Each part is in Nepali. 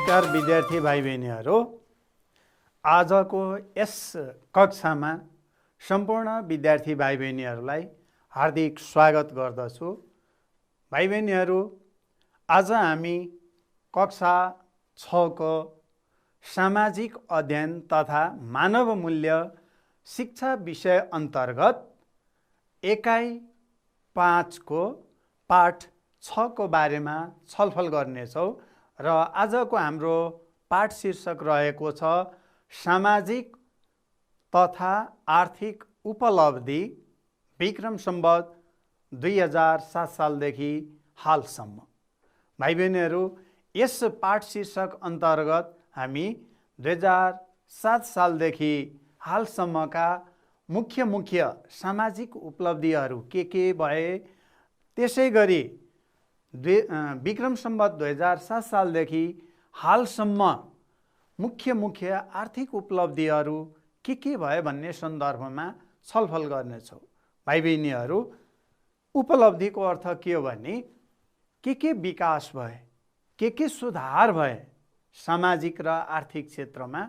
नमस्कार विद्यार्थी भाइ बहिनीहरू, आजको यस कक्षामा सम्पूर्ण विद्यार्थी भाइ बहिनीहरूलाई हार्दिक स्वागत गर्दछु। भाइ बहिनीहरू, आज हामी कक्षा 6 को सामाजिक अध्ययन तथा मानव मूल्य शिक्षा विषय अन्तर्गत एकाइ 5 को पाठ 6 को बारेमा छलफल गर्नेछौँ र आजको हाम्रो पाठ शीर्षक रहेको छ सामाजिक तथा आर्थिक उपलब्धि विक्रम सम्वत 2007 सालदेखि हालसम्म। भाइ बहिनीहरू, यस पाठ शीर्षक अन्तर्गत हामी 2007 सालदेखि हालसम्मका मुख्य सामाजिक उपलब्धिहरू के भए, त्यसै गरी विक्रम सम्वत 2007 सालदेखि हालसम्म मुख्य आर्थिक उपलब्धिहरू के भए भन्ने सन्दर्भमा छलफल गर्नेछौँ। भाइ बहिनीहरू, उपलब्धिको अर्थ के हो भने के विकास भए, के सुधार भए सामाजिक र आर्थिक क्षेत्रमा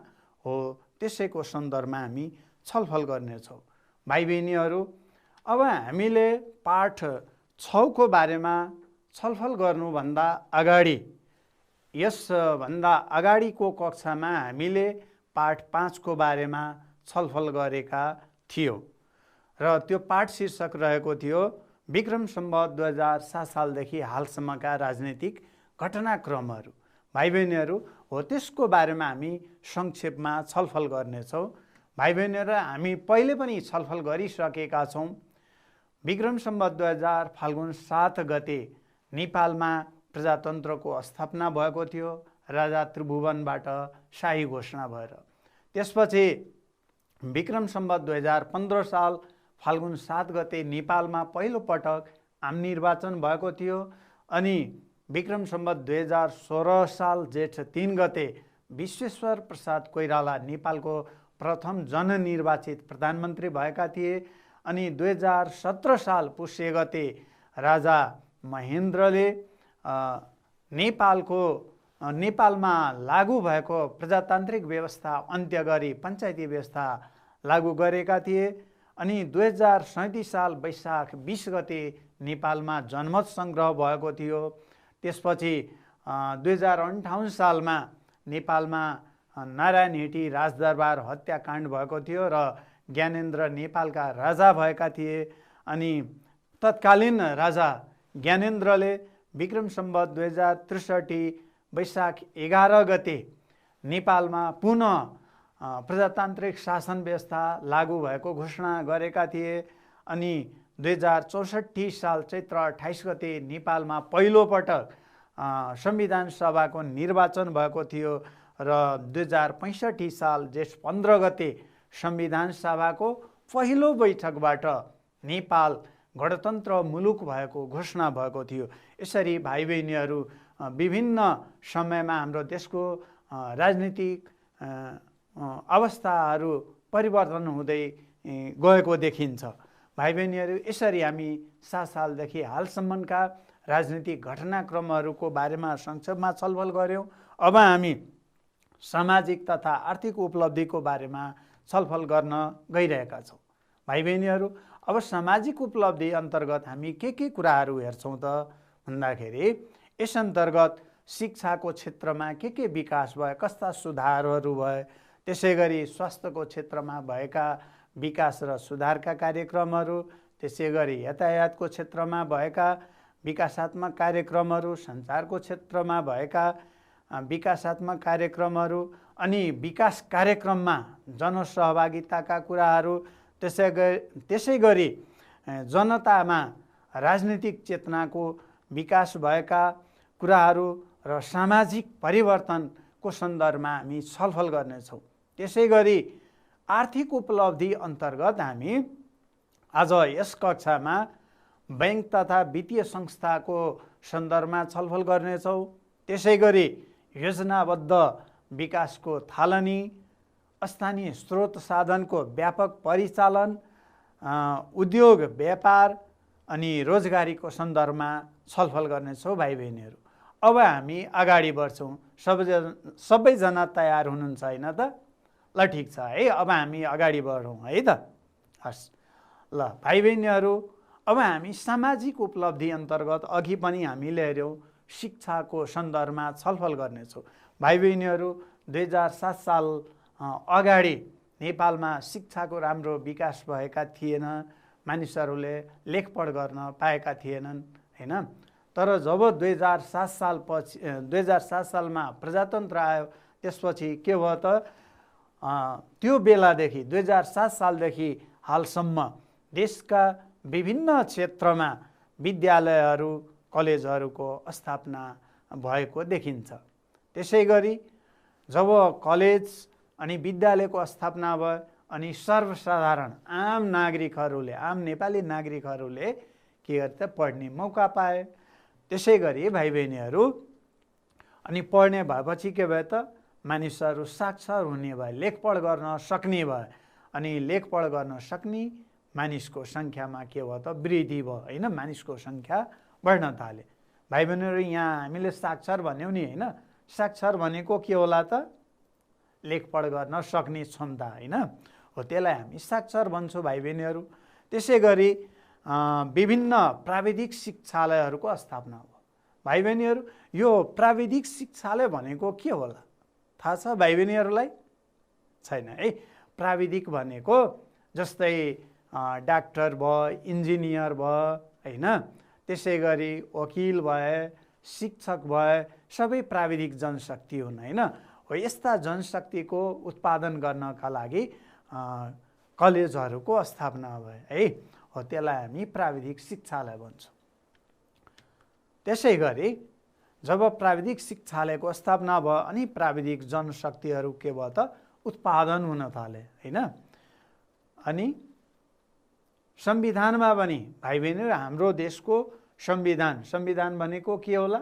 हो, त्यसैको सन्दर्भमा हामी छलफल गर्नेछौँ। भाइ बहिनीहरू, अब हामीले पाठ 6 को बारेमा छलफल गर्नुभन्दा अगाडि, यसभन्दा अगाडिको कक्षामा हामीले पाठ 5 को बारेमा छलफल गरेका थियौँ र त्यो पाठ शीर्षक रहेको थियो विक्रम सम्वत 2007 सालदेखि हालसम्मका राजनीतिक घटनाक्रमहरू। भाइ बहिनीहरू हो, त्यसको बारेमा हामी संक्षेपमा छलफल गर्नेछौँ। भाइ बहिनीहरू, हामी पहिले पनि छलफल गरिसकेका छौँ। विक्रम सम्वत 2000 फाल्गुन 7 गते नेपालमा प्रजातन्त्रको स्थापना भएको थियो, राजा त्रिभुवनबाट शाही घोषणा भएर। त्यसपछि विक्रम सम्वत 2015 साल फाल्गुन 7 गते नेपालमा पहिलो पटक आम निर्वाचन भएको थियो अनि विक्रम सम्वत 2016 साल जेठ 3 गते विश्वेश्वर प्रसाद कोइराला नेपालको प्रथम जननिर्वाचित प्रधानमन्त्री भएका थिए अनि 2017 साल पुष 1 गते राजा महेन्द्रले नेपालमा लागू भएको प्रजातान्त्रिक व्यवस्था अन्त्य गरी पञ्चायती व्यवस्था लागू गरेका थिए अनि 2037 साल वैशाख 20 गते नेपालमा जनमत सङ्ग्रह भएको थियो। त्यसपछि 2058 सालमा नेपालमा नारायण हिटी राजदरबार हत्याकाण्ड भएको थियो र ज्ञानेन्द्र नेपालका राजा भएका थिए अनि तत्कालीन राजा ज्ञानेन्द्रले विक्रम सम्वत 2063 वैशाख 11 गते नेपालमा पुनः प्रजातान्त्रिक शासन व्यवस्था लागू भएको घोषणा गरेका थिए अनि 2064 साल चैत्र 28 गते नेपालमा पहिलो पटक संविधान सभाको निर्वाचन भएको थियो र 2065 साल जेठ 15 गते संविधान सभाको पहिलो बैठकबाट नेपाल गणतन्त्र मुलुक भएको घोषणा भएको थियो। यसरी भाइ बहिनीहरू, विभिन्न समयमा हाम्रो देशको राजनीतिक अवस्थाहरू परिवर्तन हुँदै गएको देखिन्छ। भाइ बहिनीहरू, यसरी हामी 7 सालदेखि हालसम्मका राजनीतिक घटनाक्रमहरूको बारेमा संक्षेपमा छलफल गऱ्यौँ। अब हामी सामाजिक तथा आर्थिक उपलब्धिको बारेमा छलफल गर्न गइरहेका छौँ। भाइ बहिनीहरू, अब सामाजिक उपलब्धि अन्तर्गत हामी के कुराहरू हेर्छौँ त भन्दाखेरि यस अन्तर्गत शिक्षाको क्षेत्रमा के विकास भए, कस्ता सुधारहरू भए, त्यसै गरी स्वास्थ्यको क्षेत्रमा भएका विकास र सुधारका कार्यक्रमहरू, त्यसै गरी यातायातको क्षेत्रमा भएका विकासात्मक कार्यक्रमहरू, सञ्चारको क्षेत्रमा भएका विकासात्मक कार्यक्रमहरू अनि विकास कार्यक्रममा जनसहभागिताका कुराहरू, त्यसै गरी जनतामा राजनीतिक चेतनाको विकास भएका कुराहरू र सामाजिक परिवर्तनको सन्दर्भमा हामी छलफल गर्नेछौँ। त्यसै गरी आर्थिक उपलब्धि अन्तर्गत हामी आज यस कक्षामा बैंक तथा वित्तीय संस्थाको सन्दर्भमा छलफल गर्नेछौँ। त्यसै गरी योजनाबद्ध विकासको थालनी, स्थानीय स्रोत साधनको व्यापक परिचालन, उद्योग व्यापार अनि रोजगारीको सन्दर्भमा छलफल गर्नेछौँ। भाइ बहिनीहरू, अब हामी अगाडि बढ्छौँ। सबैजना तयार हुनुहुन्छ होइन त? ल ठिक छ है, अब हामी अगाडि बढौँ है त। हस् ल भाइ बहिनीहरू, अब हामी सामाजिक उपलब्धि अन्तर्गत अघि पनि हामीले हेऱ्यौँ शिक्षाको सन्दर्भमा छलफल गर्नेछौँ। भाइ बहिनीहरू, 2007 साल अगाडि नेपालमा शिक्षाको राम्रो विकास भएका थिएन, मानिसहरूले लेखपढ गर्न पाएका थिएनन् होइन। तर जब 2007 सालमा प्रजातन्त्र आयो, त्यसपछि के भयो त, त्यो बेलादेखि 2007 सालदेखि हालसम्म देशका विभिन्न क्षेत्रमा विद्यालयहरू कलेजहरूको स्थापना भएको देखिन्छ। त्यसै गरी जब कलेज अनि विद्यालयको स्थापना भयो अनि सर्वसाधारण आम नागरिकहरूले, आम नेपाली नागरिकहरूले के गर्थे, पढ्ने मौका पाए। त्यसै गरी भाइ बहिनीहरू, अनि पढ्ने भएपछि के भयो त, मानिसहरू साक्षर हुने भए, लेखपढ गर्न सक्ने भए, अनि लेखपढ गर्न सक्ने मानिसको सङ्ख्यामा के भयो त, वृद्धि भयो होइन, मानिसको सङ्ख्या बढ्न थाले। भाइ बहिनीहरू, यहाँ हामीले साक्षर भन्यौँ नि होइन, साक्षर भनेको के होला त, लेखपढ गर्न सक्ने क्षमता होइन हो, त्यसलाई हामी साक्षर भन्छौँ भाइ बहिनीहरू। त्यसै गरी विभिन्न प्राविधिक शिक्षालयहरूको स्थापना हो। भाइ बहिनीहरू, यो प्राविधिक शिक्षालय भनेको के होला थाहा छ भाइ बहिनीहरूलाई? छैन है। प्राविधिक भनेको जस्तै डाक्टर भयो, इन्जिनियर भयो होइन, त्यसै गरी वकिल भए, शिक्षक भए, सबै प्राविधिक जनशक्ति हुन् होइन। हो, यस्ता जनशक्तिको उत्पादन गर्नका लागि कलेजहरूको स्थापना भयो है, हो, त्यसलाई हामी प्राविधिक शिक्षालय भन्छौँ। त्यसै गरी जब प्राविधिक शिक्षालयको स्थापना भयो अनि प्राविधिक जनशक्तिहरू के भयो त, उत्पादन हुन थाले होइन। अनि संविधानमा पनि भाइ बहिनीहरू, हाम्रो देशको संविधान भनेको के होला,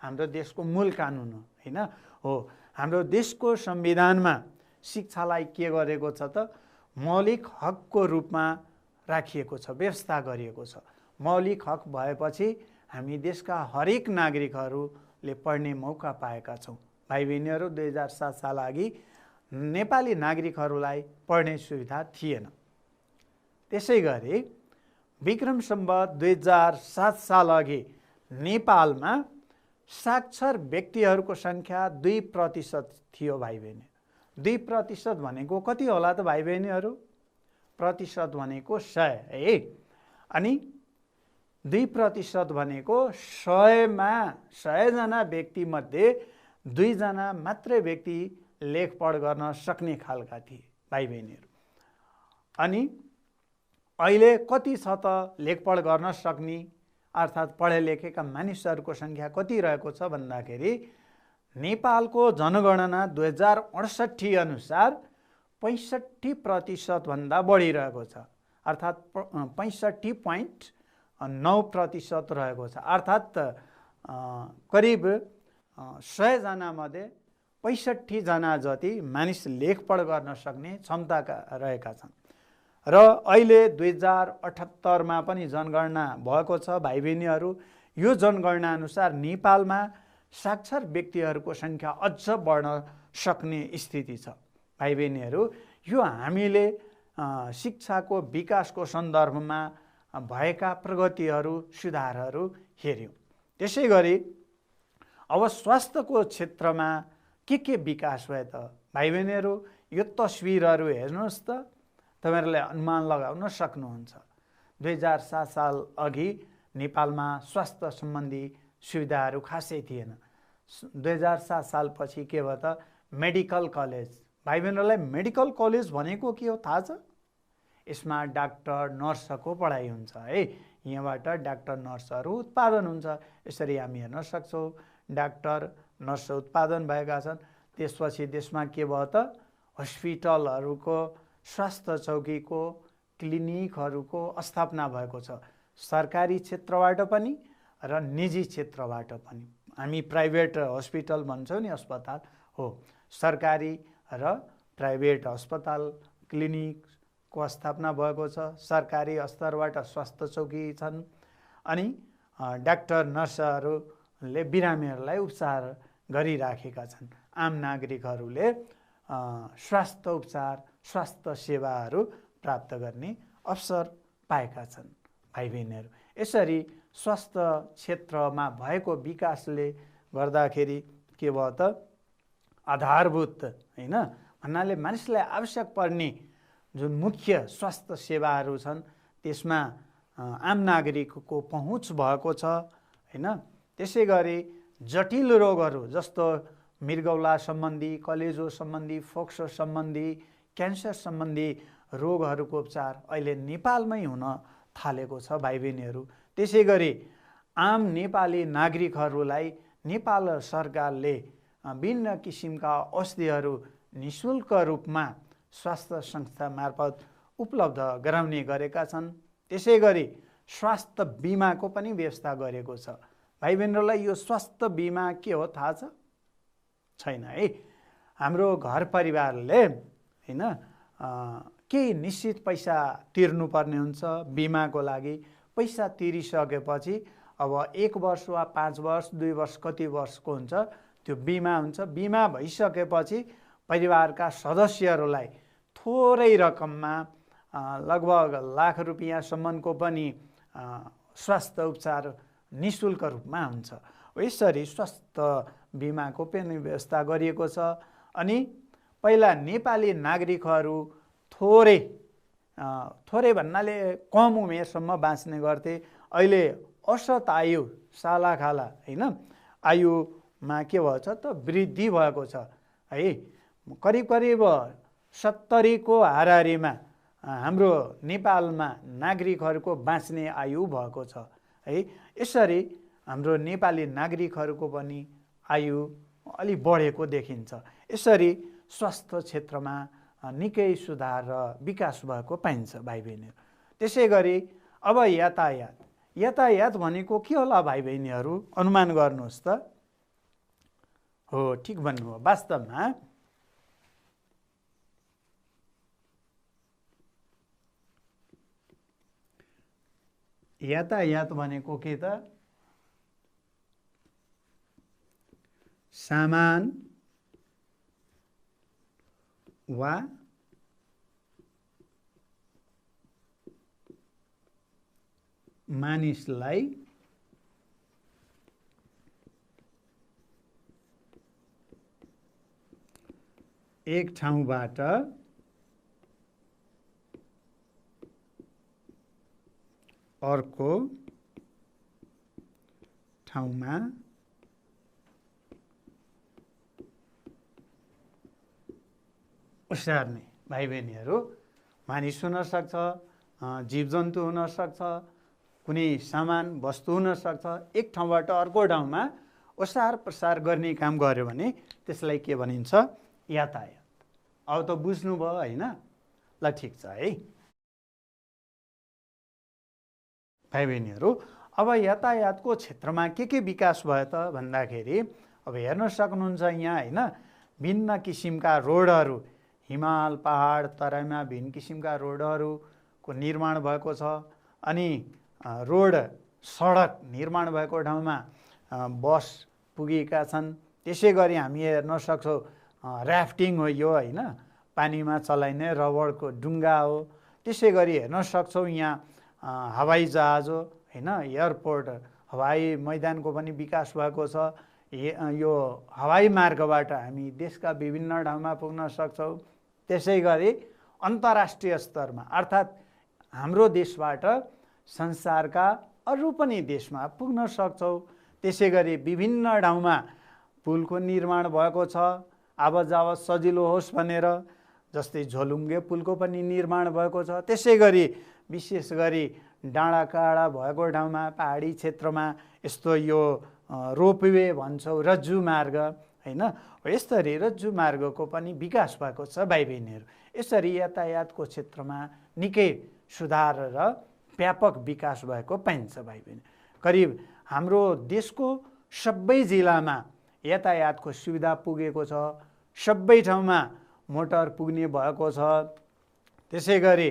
हाम्रो देशको मूल कानुन हो होइन। हो, हाम्रो देशको संविधानमा शिक्षालाई के गरेको छ त, मौलिक हकको रूपमा राखिएको छ, व्यवस्था गरिएको छ। मौलिक हक भएपछि हामी देशका हरेक नागरिकहरूले पढ्ने मौका पाएका छौँ। भाइ बहिनीहरू, 2007 साल अघि नेपाली नागरिकहरूलाई पढ्ने सुविधा थिएन। त्यसै गरी विक्रम सम्वत 2007 साल अघि नेपालमा साक्षर व्यक्तिहरूको सङ्ख्या 2% थियो भाइ बहिनी। 2% भनेको कति होला त भाइ बहिनीहरू? प्रतिशत भनेको 100 है। अनि 2% भनेको 100 जना व्यक्तिमध्ये 2 जना मात्रै व्यक्ति लेखपढ गर्न सक्ने खालका थिए भाइ बहिनीहरू। अनि अहिले कति छ त लेखपढ गर्न सक्ने, अर्थात् पढे लेखेका मानिसहरूको सङ्ख्या कति रहेको छ भन्दाखेरि नेपालको जनगणना 2068 अनुसार 65% भन्दा बढी रहेको छ, अर्थात् 65.9% रहेको छ। अर्थात् करिब 100 जनामध्ये 65 जना जति मानिस लेखपढ गर्न सक्ने क्षमताका रहेका छन्। र अहिले 2078 पनि जनगणना भएको छ भाइ बहिनीहरू। यो जनगणना अनुसार नेपालमा साक्षर व्यक्तिहरूको सङ्ख्या अझ बढ्न सक्ने स्थिति छ भाइ बहिनीहरू। यो हामीले शिक्षाको विकासको सन्दर्भमा भएका प्रगतिहरू, सुधारहरू हेऱ्यौँ। त्यसै गरी अब स्वास्थ्यको क्षेत्रमा के विकास भयो त भाइ बहिनीहरू? यो तस्विरहरू हेर्नुहोस् त, तपाईँहरूले अनुमान लगाउन सक्नुहुन्छ। 2007 साल अघि नेपालमा स्वास्थ्य सम्बन्धी सुविधाहरू खासै थिएन। 2007 सालपछि के भयो त, मेडिकल कलेज। भाइ बहिनीहरूलाई मेडिकल कलेज भनेको के हो थाहा छ? यसमा डाक्टर नर्सको पढाइ हुन्छ है। यहाँबाट डाक्टर नर्सहरू उत्पादन हुन्छ। यसरी हामी हेर्न सक्छौँ डाक्टर नर्स उत्पादन भएका छन्। त्यसपछि देशमा के भयो त, हस्पिटलहरूको, स्वास्थ्य चौकीको, क्लिनिकहरूको स्थापना भएको छ, सरकारी क्षेत्रबाट पनि र निजी क्षेत्रबाट पनि। हामी प्राइभेट हस्पिटल भन्छौँ नि, अस्पताल हो। सरकारी र प्राइभेट अस्पताल, क्लिनिकको स्थापना भएको छ। सरकारी स्तरबाट स्वास्थ्य चौकी छन् अनि डाक्टर नर्सहरू ले बिरामीहरूलाई उपचार गरिराखेका छन्। आम नागरिकहरूले स्वास्थ्य उपचार स्वास्थ्य सेवाहरू प्राप्त गर्ने अवसर पाएका छन् भाइ बहिनीहरू। यसरी स्वास्थ्य क्षेत्रमा भएको विकासले गर्दाखेरि के भयो त आधारभूत होइन भन्नाले मानिसलाई आवश्यक पर्ने जुन मुख्य स्वास्थ्य सेवाहरू छन् त्यसमा आम नागरिकको पहुँच भएको छ होइन। त्यसै गरी जटिल रोगहरू जस्तो मृगौला सम्बन्धी, कलेजो सम्बन्धी, फोक्सो सम्बन्धी, क्यान्सर सम्बन्धी रोगहरूको उपचार अहिले नेपालमै हुन थालेको छ भाइ बहिनीहरू। त्यसै गरी आम नेपाली नागरिकहरूलाई नेपाल सरकारले विभिन्न किसिमका औषधिहरू निःशुल्क रूपमा स्वास्थ्य संस्था मार्फत उपलब्ध गराउने गरेका छन्। त्यसै गरी स्वास्थ्य बिमाको पनि व्यवस्था गरेको छ। भाइ बहिनीहरूलाई यो स्वास्थ्य बिमा के हो थाहा छ? छैन है। हाम्रो घर परिवारले होइन केही निश्चित पैसा तिर्नुपर्ने हुन्छ बिमाको लागि। पैसा तिरिसकेपछि अब 1 वर्ष वा 5 वर्ष 2 वर्ष कति वर्षको हुन्छ त्यो बिमा हुन्छ। बिमा भइसकेपछि परिवारका सदस्यहरूलाई थोरै रकममा लगभग लाख रुपियाँसम्मको पनि स्वास्थ्य उपचार निःशुल्क रूपमा हुन्छ। यसरी स्वास्थ्य बिमाको पनि व्यवस्था गरिएको छ। अनि पहिला नेपाली नागरिकहरू थोरै भन्नाले कम उमेरसम्म बाँच्ने गर्थे। अहिले औसत आयु सालाखाला होइन आयुमा के भएछ त वृद्धि भएको छ है। करिब 70 को हाराहारीमा हाम्रो नेपालमा नागरिकहरूको बाँच्ने आयु भएको छ है। यसरी हाम्रो नेपाली नागरिकहरूको पनि आयु अलि बढेको देखिन्छ। यसरी स्वास्थ्य क्षेत्रमा निकै सुधार र विकास भएको पाइन्छ भाइ बहिनीहरू। त्यसै गरी अब यातायात भनेको के होला भाइ बहिनीहरू अनुमान गर्नुहोस् त। हो ठिक भन्नुभयो। वास्तवमा यातायात भनेको के त सामान वा मानिसलाई एक ठाउँबाट अर्को ठाउँमा ओसार्ने भाइ बहिनीहरू। मानिस हुनसक्छ, जीवजन्तु हुनसक्छ, कुनै सामान वस्तु हुनसक्छ। एक ठाउँबाट अर्को ठाउँमा ओसार प्रसार गर्ने काम गर्यो भने त्यसलाई के भनिन्छ? यातायात। अब त बुझ्नुभयो होइन? ल ठिक छ है भाइ बहिनीहरू। अब यातायातको क्षेत्रमा के विकास भयो त भन्दाखेरि अब हेर्न सक्नुहुन्छ यहाँ होइन भिन्न किसिमका रोडहरू हिमाल पहाड तराईमा भिन्न किसिमका रोडहरूको निर्माण भएको छ। अनि रोड सडक निर्माण भएको ठाउँमा बस पुगेका छन्। त्यसै गरी हामी हेर्न सक्छौँ ऱ्याफ्टिङ हो यो होइन पानीमा चलाइने रबरको डुङ्गा हो। त्यसै गरी हेर्न सक्छौँ यहाँ हवाई जहाज हो होइन एयरपोर्ट हवाई मैदानको पनि विकास भएको छ। यो हवाई मार्गबाट हामी देशका विभिन्न ठाउँमा पुग्न सक्छौँ। त्यसै गरी अन्तर्राष्ट्रिय स्तरमा अर्थात् हाम्रो देशबाट संसारका अरू पनि देशमा पुग्न सक्छौँ। त्यसै गरी विभिन्न ठाउँमा पुलको निर्माण भएको छ आवाजावत सजिलो होस् भनेर। जस्तै झोलुङ्गे पुलको पनि निर्माण भएको छ। त्यसै गरी विशेष गरी डाँडाकाँडा भएको ठाउँमा पहाडी क्षेत्रमा यस्तो यो रोपवे भन्छौँ रज्जु मार्ग होइन। यसरी रज्जु मार्गको पनि विकास भएको छ भाइ बहिनीहरू। यसरी यातायातको क्षेत्रमा निकै सुधार र व्यापक विकास भएको पाइन्छ भाइ बहिनी। करिब हाम्रो देशको सबै जिल्लामा यातायातको सुविधा पुगेको छ। सबै ठाउँमा मोटर पुग्ने भएको छ। त्यसै गरी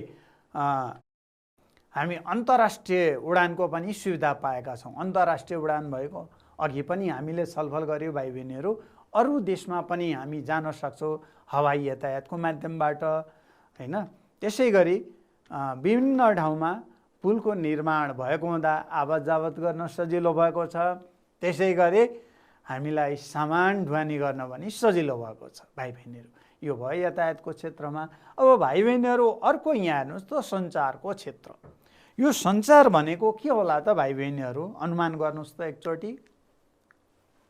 हामी अन्तर्राष्ट्रिय उडानको पनि सुविधा पाएका छौँ। अन्तर्राष्ट्रिय उडान भएको अघि पनि हामीले छलफल गऱ्यौँ भाइ बहिनीहरू, अरू देशमा पनि हामी जान सक्छौँ हवाई यातायातको माध्यमबाट होइन। त्यसै गरी विभिन्न ठाउँमा पुलको निर्माण भएको हुँदा आवत जावत गर्न सजिलो भएको छ। त्यसै गरी हामीलाई सामान ढुवानी गर्न पनि सजिलो भएको छ भाइ बहिनीहरू। यो भयो यातायातको क्षेत्रमा। अब भाइ बहिनीहरू अर्को यहाँ हेर्नुहोस् त, सञ्चारको क्षेत्र। यो सञ्चार भनेको के होला त भाइ बहिनीहरू, अनुमान गर्नुहोस् त एकचोटि।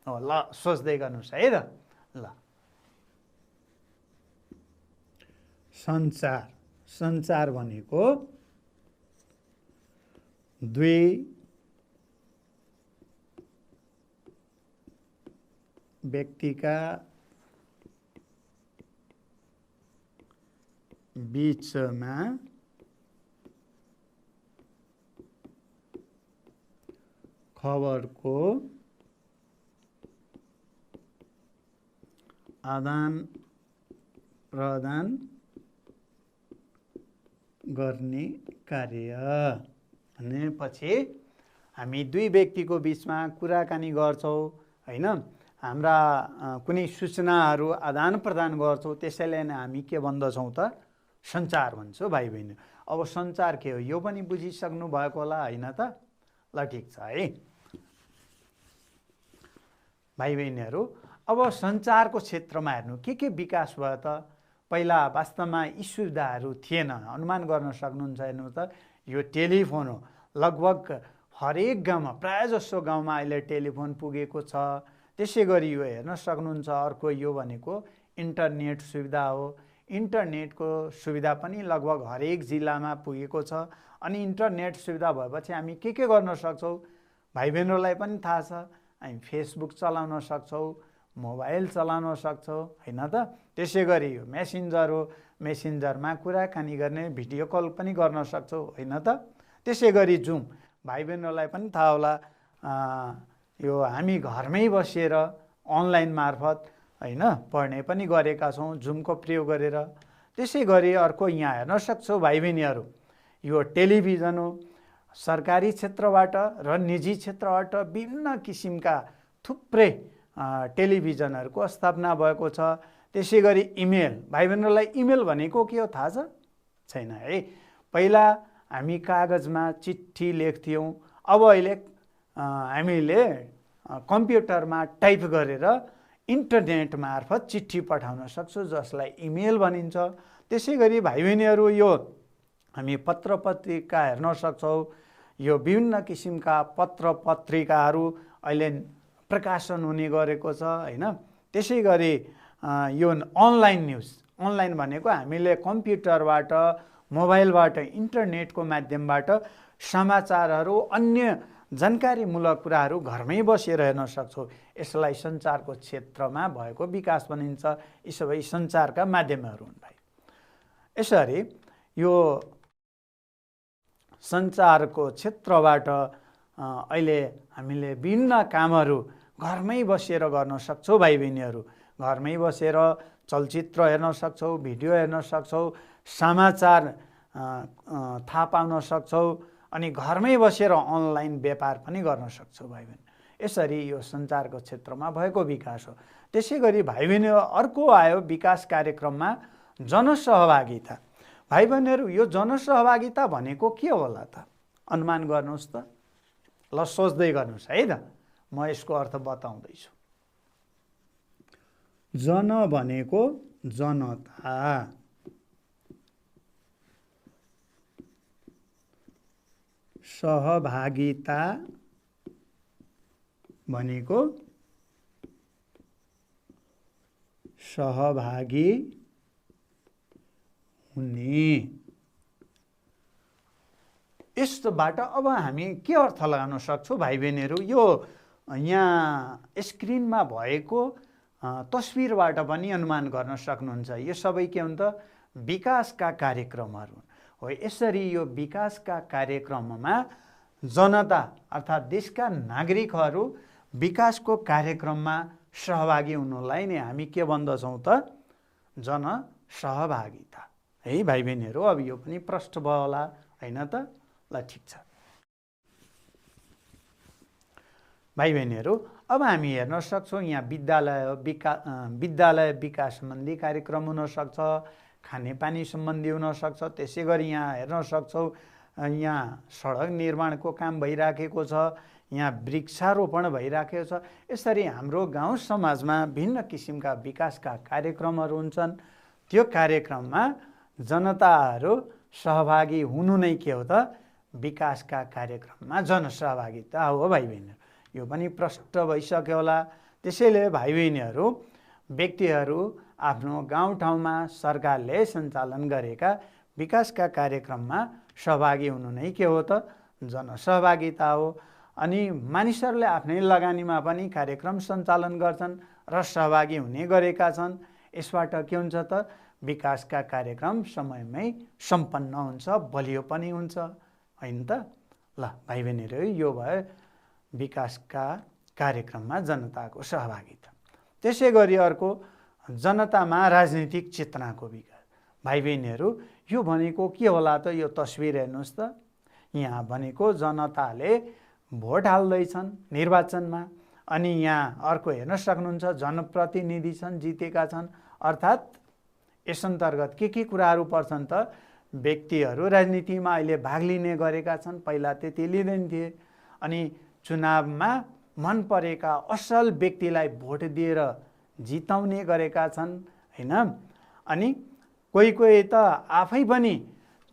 ल सोच्दै गर्नुहोस् है त। ल सञ्चार भनेको दुई व्यक्तिका बीचमा खबरको आदान प्रदान गर्ने कार्य। भनेपछि हामी दुई व्यक्तिको बिचमा कुराकानी गर्छौँ होइन, हाम्रा कुनै सूचनाहरू आदान प्रदान गर्छौँ, त्यसैले नै हामी के भन्दछौँ त, सञ्चार भन्छौँ भाइ बहिनी। अब सञ्चार के हो यो पनि बुझिसक्नु भएको होला होइन त। ल ठिक छ है भाइ बहिनीहरू। अब सञ्चारको क्षेत्रमा हेर्नु के विकास भयो त। पहिला वास्तवमा यी सुविधाहरू थिएन, अनुमान गर्न सक्नुहुन्छ। हेर्नु त, यो टेलिफोन हो। लगभग हरेक गाउँमा, प्रायः जसो गाउँमा अहिले टेलिफोन पुगेको छ। त्यसै गरी यो हेर्न सक्नुहुन्छ, अर्को यो भनेको इन्टरनेट सुविधा हो। इन्टरनेटको सुविधा पनि लगभग हरेक जिल्लामा पुगेको छ। अनि इन्टरनेट सुविधा भएपछि हामी के गर्न सक्छौँ भाइ बहिनीहरूलाई पनि थाहा छ। हामी फेसबुक चलाउन सक्छौँ, मोबाइल चलाउन सक्छौँ होइन त। त्यसै गरी यो मेसेन्जर हो, मेसेन्जरमा कुराकानी गर्ने, भिडियो कल पनि गर्न सक्छौँ होइन त। त्यसै गरी जुम, भाइ बहिनीहरूलाई पनि थाहा होला, यो हामी घरमै बसेर अनलाइन मार्फत होइन पढ्ने पनि गरेका छौँ जुमको प्रयोग गरेर। त्यसै गरी अर्को यहाँ हेर्न सक्छौँ भाइ बहिनीहरू, यो टेलिभिजन हो। सरकारी क्षेत्रबाट र निजी क्षेत्रबाट विभिन्न किसिमका थुप्रै टेलिभिजनहरूको स्थापना भएको छ। त्यसै गरी इमेल, भाइ बहिनीहरूलाई इमेल भनेको के हो थाहा छ छैन है। पहिला हामी कागजमा चिठी लेख्थ्यौँ, अब अहिले हामीले कम्प्युटरमा टाइप गरेर इन्टरनेट मार्फत चिठी पठाउन सक्छौँ, जसलाई इमेल भनिन्छ। त्यसै गरी भाइ बहिनीहरू यो हामी पत्र पत्रिका हेर्न सक्छौँ। यो विभिन्न किसिमका पत्र पत्रिकाहरू अहिले प्रकाशन हुने गरेको छ होइन। त्यसै गरी यो अनलाइन न्युज, अनलाइन भनेको हामीले कम्प्युटरबाट, मोबाइलबाट, इन्टरनेटको माध्यमबाट समाचारहरू, अन्य जानकारीमूलक कुराहरू घरमै बसेर हेर्न सक्छौँ। यसलाई सञ्चारको क्षेत्रमा भएको विकास भनिन्छ। यी सबै सञ्चारका माध्यमहरू हुन् भाइ। यसरी यो सञ्चारको क्षेत्रबाट अहिले हामीले विभिन्न कामहरू घरमै बसेर गर्न सक्छौँ भाइ बहिनीहरू। घरमै बसेर चलचित्र हेर्न सक्छौँ, भिडियो हेर्न सक्छौँ, समाचार थाहा पाउन सक्छौँ, अनि घरमै बसेर अनलाइन व्यापार पनि गर्न सक्छौँ भाइ बहिनी। यसरी यो सञ्चारको क्षेत्रमा भएको विकास हो। त्यसै गरी भाइ बहिनी अर्को आयो विकास कार्यक्रममा जनसहभागिता। भाइ बहिनीहरू यो जनसहभागिता भनेको के होला त, अनुमान गर्नुहोस् त। ल सोच्दै गर्नुहोस् है त, म यसको अर्थ बताउँदैछु। जन भनेको जनता, सहभागिता भनेको सहभागी हुने। यस्तोबाट अब हामी के अर्थ लगाउन सक्छौँ भाइ बहिनीहरू, यो यहाँ स्क्रिनमा भएको तस्बिरबाट पनि अनुमान गर्न सक्नुहुन्छ। यो सबै के हुन् त, विकासका कार्यक्रमहरू हो। यसरी यो विकासका कार्यक्रममा जनता अर्थात् देशका नागरिकहरू विकासको कार्यक्रममा सहभागी हुनुलाई नै हामी के भन्दछौँ त, जनसहभागिता है भाइ बहिनीहरू। अब यो पनि प्रष्ट भयो होला होइन त। ल ठिक छ भाइ बहिनीहरू। अब हामी हेर्न सक्छौँ यहाँ विद्यालय विकास सम्बन्धी कार्यक्रम हुनसक्छ, खानेपानी सम्बन्धी हुनसक्छ। त्यसै गरी यहाँ हेर्न सक्छौँ यहाँ सडक निर्माणको काम भइराखेको छ, यहाँ वृक्षारोपण भइराखेको छ। यसरी हाम्रो गाउँ समाजमा भिन्न किसिमका विकासका कार्यक्रमहरू हुन्छन्। त्यो कार्यक्रममा जनताहरू सहभागी हुनु नै के हो त? विकासका कार्यक्रममा जनसहभागिता हो भाइ बहिनीहरू। यो पनि प्रष्ट भइसक्यो होला। त्यसैले भाइ बहिनीहरू, व्यक्तिहरू आफ्नो गाउँठाउँमा सरकारले सञ्चालन गरेका विकासका कार्यक्रममा सहभागी हुनु नै के हो त? जनसहभागिता हो। अनि मानिसहरूले आफ्नै लगानीमा पनि कार्यक्रम सञ्चालन गर्छन् र सहभागी हुने गरेका छन्। यसबाट के हुन्छ त? विकासका कार्यक्रम समयमै सम्पन्न हुन्छ, बलियो पनि हुन्छ, होइन त? ल भाइ बहिनीहरू, यो भयो विकासका कार्यक्रममा जनताको सहभागिता। त्यसै गरी अर्को जनतामा राजनीतिक चेतनाको विकास। भाइ बहिनीहरू, यो भनेको के होला त? यो तस्बिर हेर्नुहोस् त। यहाँ भनेको जनताले भोट हाल्दैछन् निर्वाचनमा, अनि यहाँ अर्को हेर्न सक्नुहुन्छ जनप्रतिनिधि छन्, जितेका छन्। अर्थात् यस अन्तर्गत के कुराहरू पर्छन् त? व्यक्तिहरू राजनीतिमा अहिले भाग लिने गरेका छन्, पहिला त्यति लिँदैन थिए। अनि चुनावमा मन परेका असल व्यक्तिलाई भोट दिएर जिताउने गरेका छन्, होइन? अनि कोही त आफै पनि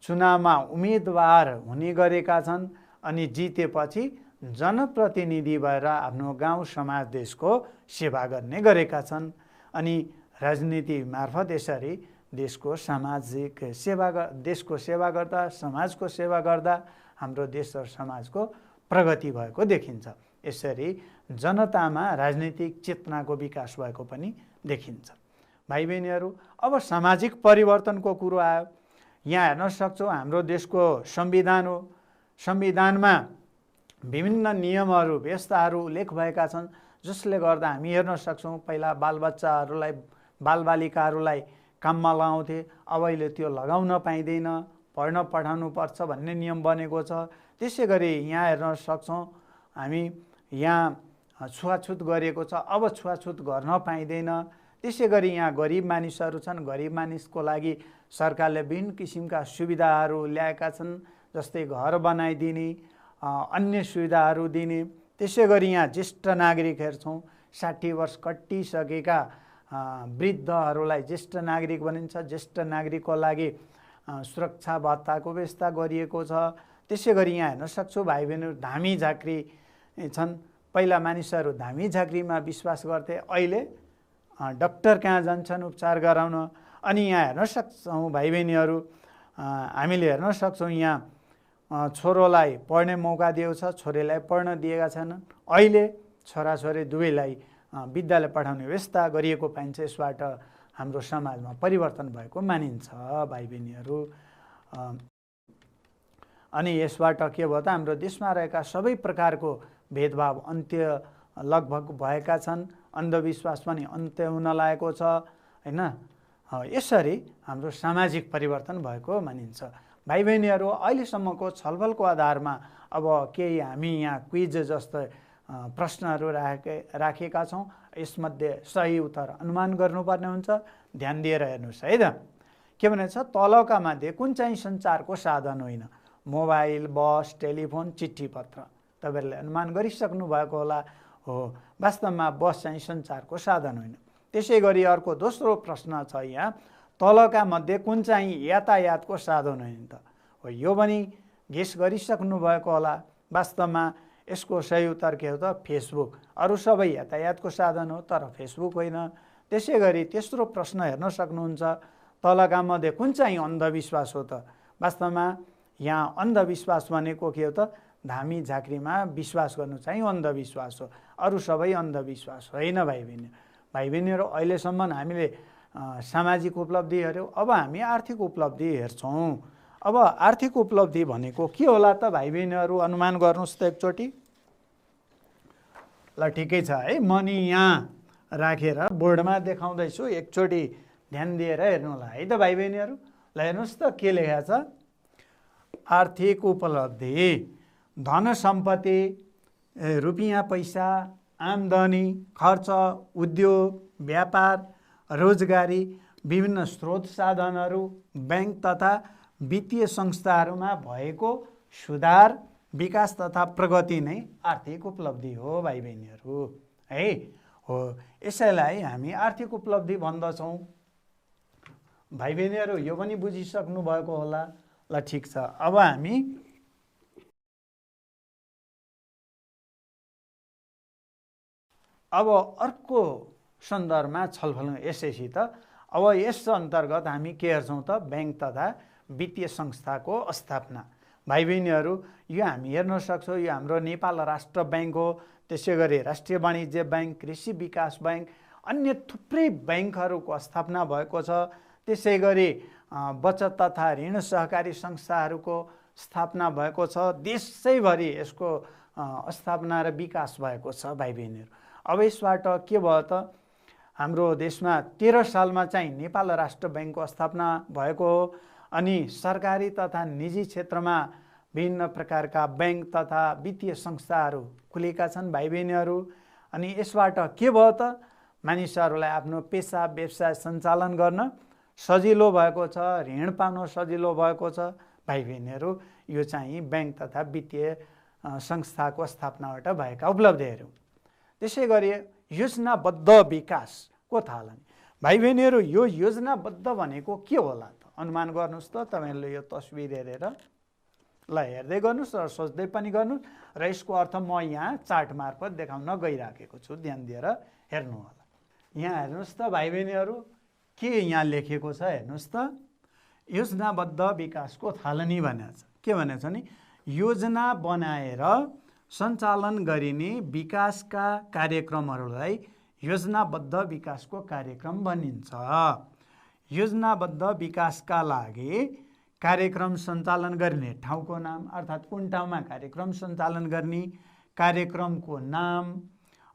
चुनावमा उम्मेदवार हुने गरेका छन्, अनि जितेपछि जनप्रतिनिधि भएर आफ्नो गाउँ समाज देशको सेवा गर्ने गरेका छन्। अनि राजनीति मार्फत यसरी देशको सेवा गर्दा, समाजको सेवा गर्दा हाम्रो देश र समाजको प्रगति भएको देखिन्छ। यसरी जनतामा राजनीतिक चेतनाको विकास भएको पनि देखिन्छ। भाइ बहिनीहरू, अब सामाजिक परिवर्तनको कुरो आयो। यहाँ हेर्न सक्छौँ हाम्रो देशको संविधान हो। संविधानमा विभिन्न नियमहरू, व्यवस्थाहरू उल्लेख भएका छन्, जसले गर्दा हामी हेर्न सक्छौँ पहिला बालबच्चाहरूलाई, बालबालिकाहरूलाई काममा लगाउँथे, अब अहिले त्यो लगाउन पाइँदैन, पढ्न पठाउनुपर्छ भन्ने नियम बनेको छ। त्यसै गरी यहाँ हेर्न सक्छौँ हामी यहाँ छुवाछुत गरिएको छ, अब छुवाछुत गर्न पाइँदैन। त्यसै गरी यहाँ गरिब मानिसहरू छन्, गरिब मानिसको लागि सरकारले विभिन्न किसिमका सुविधाहरू ल्याएका छन्, जस्तै घर बनाइदिने, अन्य सुविधाहरू दिने। त्यसै गरी यहाँ ज्येष्ठ नागरिक हेर्छौँ, 60 वर्ष कटिसकेका वृद्धहरूलाई ज्येष्ठ नागरिक भनिन्छ। ज्येष्ठ नागरिकको लागि सुरक्षा भत्ताको व्यवस्था गरिएको छ। त्यसै गरी यहाँ हेर्न सक्छौँ भाइ बहिनीहरू, धामी झाँक्री छन्। पहिला मानिसहरू धामी झाँक्रीमा विश्वास गर्थे, अहिले डाक्टर कहाँ जान्छन् उपचार गराउन। अनि यहाँ हेर्न सक्छौँ भाइ बहिनीहरू, हामीले हेर्न सक्छौँ यहाँ छोरोलाई पढ्ने मौका दिएको छ, छोरीलाई पढ्न दिएका छैनन्। अहिले छोराछोरी दुवैलाई विद्यालय पठाउने व्यवस्था गरिएको पाइन्छ। यसबाट हाम्रो समाजमा परिवर्तन भएको मानिन्छ भाइ बहिनीहरू। अनि यसबाट के भयो त? हाम्रो देशमा रहेका सबै प्रकारको भेदभाव अन्त्य लगभग भएका छन्, अन्धविश्वास पनि अन्त्य हुन लागेको छ, होइन? यसरी हाम्रो सामाजिक परिवर्तन भएको मानिन्छ। भाइ बहिनीहरू, अहिलेसम्मको छलफलको आधारमा अब केही हामी यहाँ क्विज जस्तो प्रश्नहरू राखेका छौँ। यसमध्ये सही उत्तर अनुमान गर्नुपर्ने हुन्छ। ध्यान दिएर हेर्नुहोस् है त। के भनेको छ? तलका मध्ये कुन चाहिँ सञ्चारको साधन होइन? मोबाइल, बस, टेलिफोन, चिठी पत्र। तपाईँहरूले अनुमान गरिसक्नु भएको होला। हो, वास्तवमा बस चाहिँ सञ्चारको साधन होइन। त्यसै गरी अर्को दोस्रो प्रश्न छ यहाँ, तलका मध्ये कुन चाहिँ यातायातको साधन होइन त? हो, यो पनि गेस गरिसक्नु भएको होला। वास्तवमा यसको सही उत्तर के हो त? फेसबुक। अरू सबै यातायातको साधन हो, तर फेसबुक होइन। त्यसै गरी तेस्रो प्रश्न हेर्न सक्नुहुन्छ, तलका मध्ये कुन चाहिँ अन्धविश्वास हो त? वास्तवमा यहाँ अन्धविश्वास भनेको के हो त? धामी झाँक्रीमा विश्वास गर्नु चाहिँ अन्धविश्वास हो, अरू सबै अन्धविश्वास होइन भाइ बहिनी। भाइ बहिनीहरू, अहिलेसम्म हामीले सामाजिक उपलब्धि हेऱ्यौँ। अब हामी आर्थिक उपलब्धि हेर्छौँ। अब आर्थिक उपलब्धि भनेको के होला त भाइ बहिनीहरू? अनुमान गर्नुहोस् त एकचोटि। ल ठिकै छ है, म नि यहाँ राखेर बोर्डमा देखाउँदैछु, एकचोटि ध्यान दिएर हेर्नु होला है त भाइ बहिनीहरू। ल हेर्नुहोस् त के लेखेको छ? आर्थिक उपलब्धि, धन सम्पत्ति, रुपियाँ पैसा, आम्दानी, खर्च, उद्योग, व्यापार, रोजगारी, विभिन्न स्रोत साधनहरू, ब्याङ्क तथा वित्तीय संस्थाहरूमा भएको सुधार, विकास तथा प्रगति नै आर्थिक उपलब्धि हो भाइ बहिनीहरू है। हो, यसैलाई हामी आर्थिक उपलब्धि भन्दछौँ। भाइ बहिनीहरू यो पनि बुझिसक्नु भएको होला। ल ठिक छ, अब हामी अर्को सन्दर्भमा छलफल यसैसित अब यस अन्तर्गत हामी के हेर्छौँ त ब्याङ्क तथा वित्तीय संस्थाको स्थापना। भाइ बहिनीहरू यो हामी हेर्न सक्छौँ, यो हाम्रो नेपाल राष्ट्र ब्याङ्क हो। त्यसै गरी राष्ट्रिय वाणिज्य ब्याङ्क, कृषि विकास ब्याङ्क, अन्य थुप्रै ब्याङ्कहरूको स्थापना भएको छ। त्यसै गरी बचत तथा ऋण सहकारी संस्थाहरूको स्थापना भएको छ। देशैभरि यसको स्थापना र विकास भएको छ भाइ बहिनीहरू। अब यसबाट के भयो त हाम्रो देशमा 13 सालमा चाहिँ नेपाल राष्ट्र ब्याङ्कको स्थापना भएको हो। अनि सरकारी तथा निजी क्षेत्रमा विभिन्न प्रकारका ब्याङ्क तथा वित्तीय संस्थाहरू खुलेका छन् भाइ बहिनीहरू। अनि यसबाट के भयो त मानिसहरूलाई आफ्नो पेसा व्यवसाय सञ्चालन गर्न सजिलो भएको छ, ऋण पाउन सजिलो भएको छ भाइ बहिनीहरू। यो चाहिँ ब्याङ्क तथा वित्तीय संस्थाको स्थापनाबाट भएका उपलब्धिहरू। त्यसै गरी योजनाबद्ध विकासको थालनी। भाइ बहिनीहरू यो योजनाबद्ध भनेको के होला त अनुमान गर्नुहोस् त। तपाईँहरूले यो तस्बिर हेरेर ल हेर्दै गर्नुहोस् र सोच्दै पनि गर्नुहोस् र यसको अर्थ म यहाँ चार्ट मार्फत देखाउन गइराखेको छु, ध्यान दिएर हेर्नु होला। यहाँ हेर्नुहोस् त भाइ बहिनीहरू के यहाँ लेखेको छ हेर्नुहोस् त। योजनाबद्ध विकासको थालनी भनेको छ। के भनेको छ नि योजना बनाएर सञ्चालन गरिने विकासका कार्यक्रमहरूलाई योजनाबद्ध विकासको कार्यक्रम भनिन्छ। योजनाबद्ध विकासका लागि कार्यक्रम सञ्चालन गर्ने ठाउँको नाम, अर्थात् कुन ठाउँमा कार्यक्रम सञ्चालन गर्ने, कार्यक्रमको नाम,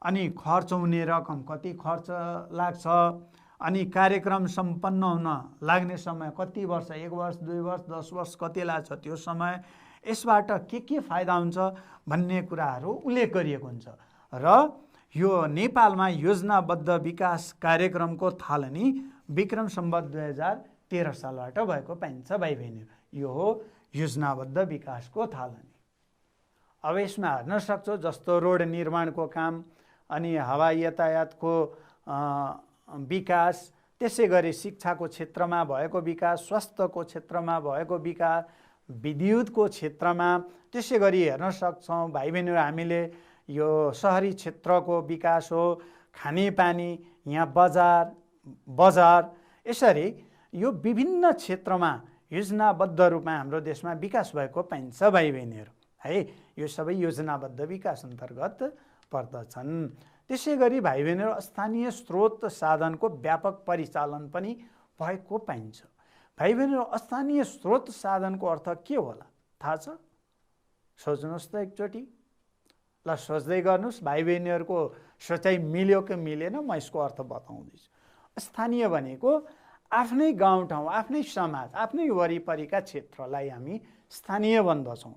अनि खर्च हुने रकम कति खर्च लाग्छ, अनि कार्यक्रम सम्पन्न हुन लाग्ने समय कति वर्ष, 1 वर्ष 2 वर्ष 10 वर्ष कति लाग्छ त्यो समय, यसबाट के फाइदा हुन्छ भन्ने कुराहरू उल्लेख गरिएको हुन्छ। र यो नेपालमा योजनाबद्ध विकास कार्यक्रमको थालनी विक्रम सम्वत 2013 सालबाट भएको पाइन्छ भाइ बहिनी। यो हो योजनाबद्ध विकासको थालनी। अब यसमा हेर्न सक्छौँ जस्तो रोड निर्माणको काम, अनि हवाई यातायातको विकास, त्यसै गरी शिक्षाको क्षेत्रमा भएको विकास, स्वास्थ्यको क्षेत्रमा भएको विकास, विद्युतको क्षेत्रमा, त्यसै गरी हेर्न सक्छौँ भाइ बहिनीहरू हामीले यो सहरी क्षेत्रको विकास हो, खानेपानी, यहाँ बजार, यसरी यो विभिन्न क्षेत्रमा योजनाबद्ध रूपमा हाम्रो देशमा विकास भएको पाइन्छ भाइ बहिनीहरू है। यो सबै योजनाबद्ध विकास अन्तर्गत पर्दछन्। त्यसै गरी भाइ बहिनीहरू स्थानीय स्रोत साधनको व्यापक परिचालन पनि भएको पाइन्छ। भाइ बहिनीहरू स्थानीय स्रोत साधनको अर्थ के होला थाहा छ? सोच्नुहोस् त एकचोटि। ल सोच्दै गर्नुहोस्, भाइ बहिनीहरूको सोचाइ मिल्यो कि मिलेन म यसको अर्थ बताउँदैछु। स्थानीय भनेको आफ्नै गाउँठाउँ, आफ्नै समाज, आफ्नै वरिपरिका क्षेत्रलाई हामी स्थानीय भन्दछौँ।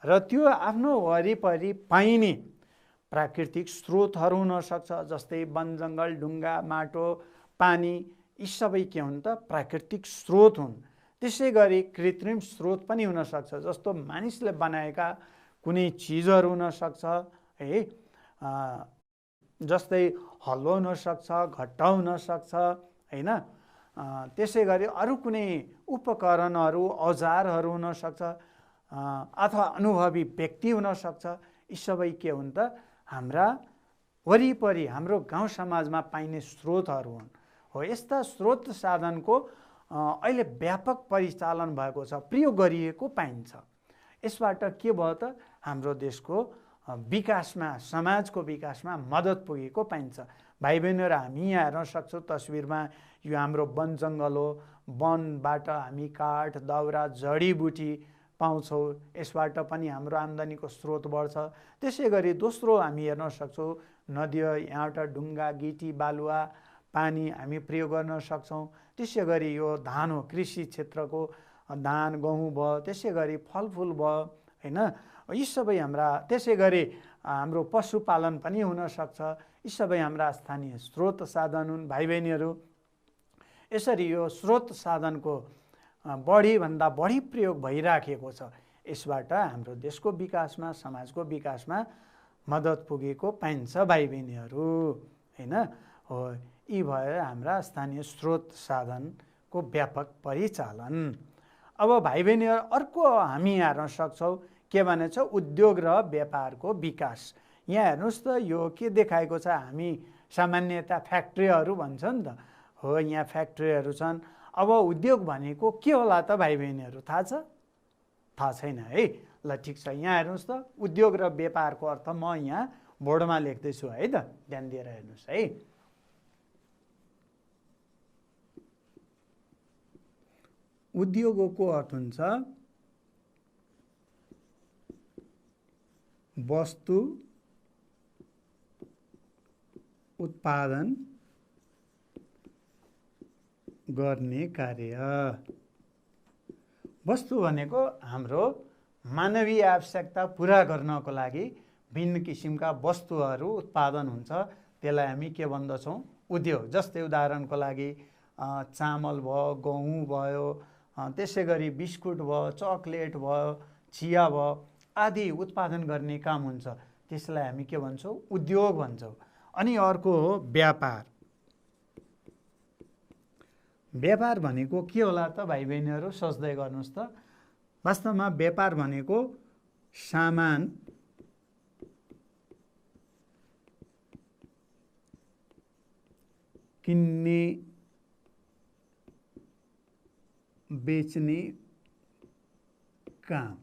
र त्यो आफ्नो वरिपरि पाइने प्राकृतिक स्रोतहरू हुनसक्छ, जस्तै वन जङ्गल, ढुङ्गा, माटो, पानी, यी सबै के हुन् त प्राकृतिक स्रोत हुन्। त्यसै गरी कृत्रिम स्रोत पनि हुनसक्छ, जस्तो मानिसले बनाएका कुनै चिजहरू हुनसक्छ है, जस्तै हलो हुनसक्छ, घट्टा हुनसक्छ होइन। त्यसै गरी अरू कुनै उपकरणहरू, औजारहरू हुनसक्छ, अथवा अनुभवी व्यक्ति हुनसक्छ। यी सबै के हुन् त हाम्रा वरिपरि हाम्रो गाउँ समाजमा पाइने स्रोतहरू हुन्। हो, यस्ता स्रोत साधनको अहिले व्यापक परिचालन भएको छ, प्रयोग गरिएको पाइन्छ। यसबाट के भयो त हाम्रो देशको विकासमा, समाजको विकासमा मद्दत पुगेको पाइन्छ। भाइ बहिनीहरू हामी यहाँ हेर्न सक्छौँ तस्बिरमा, यो हाम्रो वन जङ्गल हो। वनबाट हामी काठ, दाउरा, जडीबुटी पाउँछौँ। यसबाट पनि हाम्रो आम्दानीको स्रोत बढ्छ। त्यसै गरी दोस्रो हामी हेर्न सक्छौँ नदी, यहाँबाट ढुङ्गा, गिटी, बालुवा, पानी हामी प्रयोग गर्न सक्छौँ। त्यसै गरी यो धान हो, कृषि क्षेत्रको धान, गहुँ भयो, त्यसै गरी फलफुल भयो होइन। यी सबै हाम्रा, त्यसै गरी हाम्रो पशुपालन पनि हुनसक्छ। यी सबै हाम्रा स्थानीय स्रोत साधन हुन् भाइ बहिनीहरू। यसरी यो स्रोत साधनको बढीभन्दा बढी प्रयोग भइराखेको छ। यसबाट हाम्रो देशको विकासमा, समाजको विकासमा मद्दत पुगेको पाइन्छ भाइ बहिनीहरू, होइन हो। यी भए हाम्रा स्थानीय स्रोत साधनको व्यापक परिचालन। अब भाइ बहिनीहरू अर्को हामी हेर्न सक्छौँ के भनेछ, उद्योग र व्यापारको विकास। यहाँ हेर्नुहोस् त, यो के देखाएको छ, हामी सामान्यतया फ्याक्ट्रीहरू भन्छ नि त, हो यहाँ फ्याक्ट्रीहरू छन्। अब उद्योग भनेको के होला त भाइ बहिनीहरू, थाहा छ? थाहा छैन है। ल ठिक छ, यहाँ हेर्नुहोस् त, उद्योग र व्यापारको अर्थ म यहाँ बोर्डमा लेख्दैछु है त, ध्यान दिएर हेर्नुहोस् है। उद्योगको अर्थ हुन्छ वस्तु उत्पादन गर्ने कार्य। वस्तु भनेको हाम्रो मानवीय आवश्यकता पुरा गर्नको लागि भिन्न किसिमका वस्तुहरू उत्पादन हुन्छ, त्यसलाई हामी के भन्दछौँ, उद्योग। जस्तै उदाहरणको लागि चामल भयो, गहुँ भयो, त्यसै गरी बिस्कुट भयो, चकलेट भयो, चिया भयो आदि उत्पादन गर्ने काम हुन्छ, त्यसलाई हामी के भन्छौँ, उद्योग भन्छौँ। अनि अर्को हो व्यापार। व्यापार भनेको के होला त भाइ बहिनीहरू, सोच्दै गर्नुहोस् त। वास्तवमा व्यापार भनेको सामान किन्ने बेच्ने काम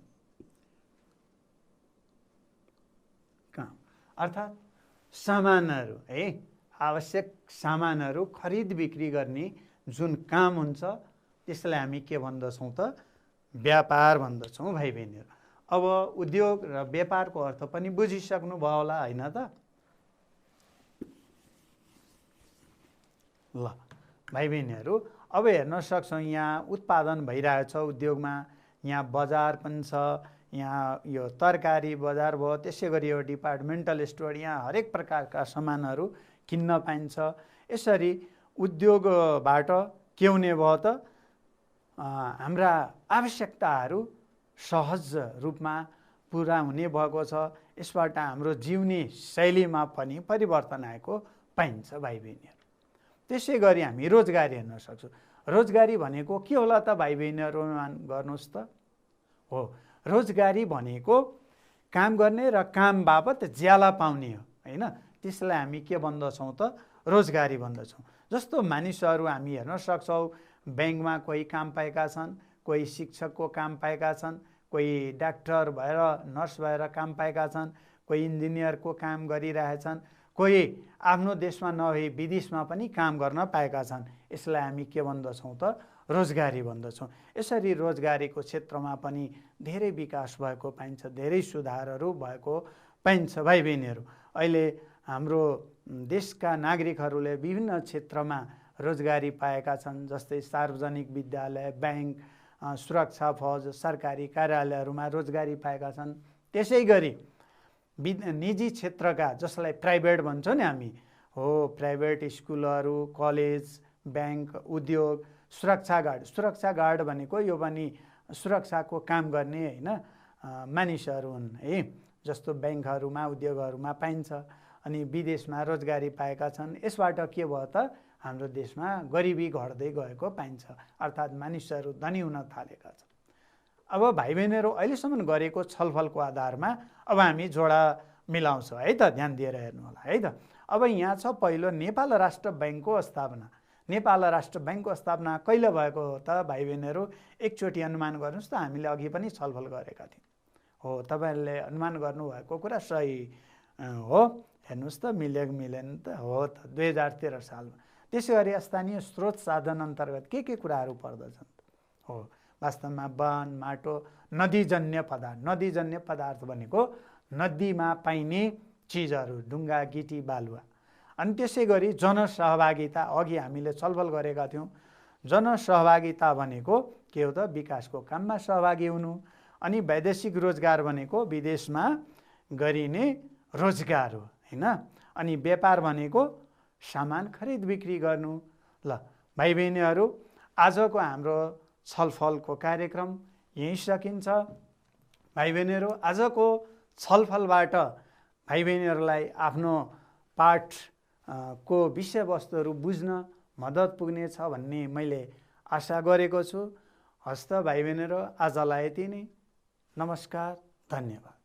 अर्थात् सामानहरू है, आवश्यक सामानहरू खरिद बिक्री गर्ने जुन काम हुन्छ त्यसलाई हामी के भन्दछौँ त, व्यापार भन्दछौँ भाइ बहिनीहरू। अब उद्योग र व्यापारको अर्थ पनि बुझिसक्नु भयो होला होइन त? ल भाइ बहिनीहरू, अब हेर्न सक्छौँ यहाँ उत्पादन भइरहेछ उद्योगमा, यहाँ बजार पनि छ, यहाँ यो तरकारी बजार भयो, त्यसै गरी यो डिपार्टमेन्टल स्टोर, यहाँ हरेक प्रकारका सामानहरू किन्न पाइन्छ। यसरी उद्योगबाट के हुने भयो त, हाम्रा आवश्यकताहरू सहज रूपमा पुरा हुने भएको छ। यसबाट हाम्रो जिउने शैलीमा पनि परिवर्तन आएको पाइन्छ भाइ बहिनीहरू। त्यसै गरी हामी रोजगारी हेर्न सक्छौँ। रोजगारी भनेको के होला त भाइ बहिनीहरू, गर्नुहोस् त। हो, रोजगारी भनेको काम गर्ने र काम बाबत ज्याला पाउने हो होइन, त्यसलाई हामी के भन्दछौँ त, रोजगारी भन्दछौँ। जस्तो मानिसहरू हामी हेर्न सक्छौँ, ब्याङ्कमा कोही काम पाएका छन्, कोही शिक्षकको काम पाएका छन्, कोही डाक्टर भएर नर्स भएर काम पाएका छन्, कोही इन्जिनियरको काम गरिरहेछन्, कोही आफ्नो देशमा नभई विदेशमा पनि काम गर्न पाएका छन्। यसलाई हामी के भन्दछौँ त, रोजगारी भन्दछौँ। यसरी रोजगारीको क्षेत्रमा पनि धेरै विकास भएको पाइन्छ, धेरै सुधारहरू भएको पाइन्छ भाइ बहिनीहरू। अहिले हाम्रो देशका नागरिकहरूले विभिन्न क्षेत्रमा रोजगारी पाएका छन्, जस्तै सार्वजनिक विद्यालय, ब्याङ्क, सुरक्षा फौज, सरकारी कार्यालयहरूमा रोजगारी पाएका छन्। त्यसै गरी निजी क्षेत्रका, जसलाई प्राइभेट भन्छौँ नि हामी, हो प्राइभेट स्कुलहरू, कलेज, ब्याङ्क, उद्योग, सुरक्षा गार्ड भनेको यो पनि सुरक्षाको काम गर्ने होइन मानिसहरू हुन् है, जस्तो ब्याङ्कहरूमा, उद्योगहरूमा पाइन्छ। अनि विदेशमा रोजगारी पाएका छन्। यसबाट के भयो त, हाम्रो देशमा गरिबी घट्दै गएको पाइन्छ, अर्थात् मानिसहरू धनी हुन थालेका छन्। अब भाइ बहिनीहरू, अहिलेसम्म गरेको छलफलको आधारमा अब हामी जोडा मिलाउँछौँ है त, ध्यान दिएर हेर्नु होला है त। अब यहाँ छ पहिलो, नेपाल राष्ट्र ब्याङ्कको स्थापना। नेपाल राष्ट्र ब्याङ्कको स्थापना कहिले भएको हो त भाइ बहिनीहरू, एकचोटि अनुमान गर्नुहोस् त, हामीले अघि पनि छलफल गरेका थियौँ। हो, तपाईँहरूले अनुमान गर्नुभएको कुरा सही हो, हेर्नुहोस् त मिलेन त, हो त 2013 सालमा। त्यसै गरी स्थानीय स्रोत साधन अन्तर्गत के कुराहरू पर्दछन्? हो, वास्तवमा वन, माटो, नदीजन्य पदार्थ भनेको नदीमा पाइने चिजहरू, ढुङ्गा, गिटी, बालुवा। अनि त्यसै गरी जनसहभागिता, अघि हामीले छलफल गरेका थियौँ। जनसहभागिता भनेको के हो त, विकासको काममा सहभागी हुनु। अनि वैदेशिक रोजगार भनेको विदेशमा गरिने रोजगार हो हैन। अनि व्यापार भनेको सामान खरिद बिक्री गर्नु। ल भाइ बहिनीहरू, आजको हाम्रो छलफलको कार्यक्रम यहीँ सकिन्छ। भाइ बहिनीहरू, आजको छलफलबाट भाइ बहिनीहरूलाई आफ्नो पाठको विषयवस्तुहरू बुझ्न मद्दत पुग्नेछ भन्ने मैले आशा गरेको छु। हस्त भाइ बहिनीहरू, आजलाई यति नै। नमस्कार, धन्यवाद।